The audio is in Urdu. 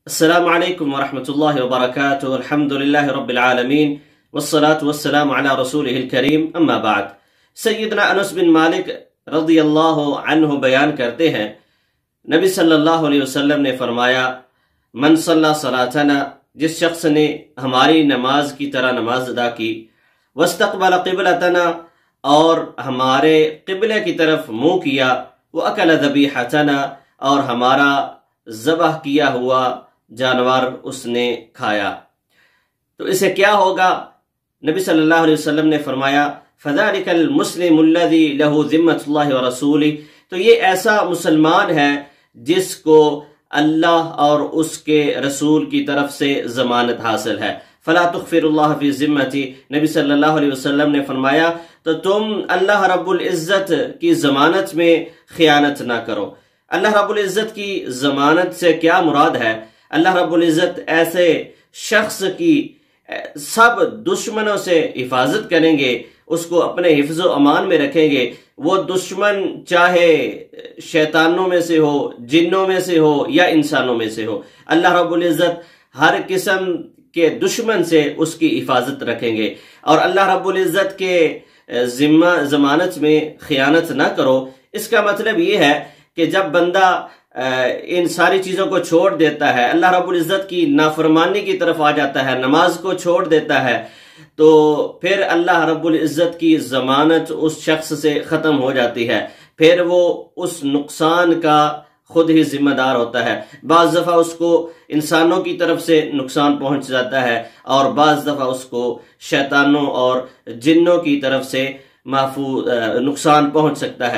السلام علیکم ورحمۃ اللہ وبرکاتہ الحمد للہ رب العالمین والصلاة والسلام علی رسولہ الکریم اما بعد۔ سیدنا انس بن مالک رضی اللہ عنہ بیان کرتے ہیں، نبی صلی اللہ علیہ وسلم نے فرمایا، من صلی صلاتنا، جس شخص نے ہماری نماز کی طرح نماز ادا کی، واستقبل قبلتنا، اور ہمارے قبلے کی طرف منہ کیا، وَأَكَلَ ذَبِيحَتَنَا، اور ہمارا ذبح کیا ہوا جانور اس نے کھایا، تو اسے کیا ہوگا؟ نبی صلی اللہ علیہ وسلم نے فرمایا، فَذَلِكَ الْمُسْلِمُ الَّذِي لَهُ ذِمَّةُ اللَّهِ وَرَسُولِهِ، تو یہ ایسا مسلمان ہے جس کو اللہ اور اس کے رسول کی طرف سے ضمانت حاصل ہے۔ فَلَا تُخْفِرُ اللَّهَ فِي ذِمَّتِهِ، نبی صلی اللہ علیہ وسلم نے فرمایا تو تم اللہ رب العزت کی ضمانت میں خیانت نہ کرو۔ اللہ رب العزت کی ضمانت سے کیا مراد ہے؟ اللہ رب العزت ایسے شخص کی سب دشمنوں سے حفاظت کریں گے، اس کو اپنے حفظ و امان میں رکھیں گے۔ وہ دشمن چاہے شیطانوں میں سے ہو، جنوں میں سے ہو یا انسانوں میں سے ہو، اللہ رب العزت ہر قسم کے دشمن سے اس کی حفاظت رکھیں گے۔ اور اللہ رب العزت کے ضمانت میں خیانت نہ کرو، اس کا مطلب یہ ہے کہ جب بندہ ان ساری چیزوں کو چھوڑ دیتا ہے، اللہ رب العزت کی نافرمانی کی طرف آ جاتا ہے، نماز کو چھوڑ دیتا ہے، تو پھر اللہ رب العزت کی ضمانت اس شخص سے ختم ہو جاتی ہے، پھر وہ اس نقصان کا خود ہی ذمہ دار ہوتا ہے۔ بعض دفعہ اس کو انسانوں کی طرف سے نقصان پہنچ جاتا ہے، اور بعض دفعہ اس کو شیطانوں اور جنوں کی طرف سے نقصان پہنچ سکتا ہے۔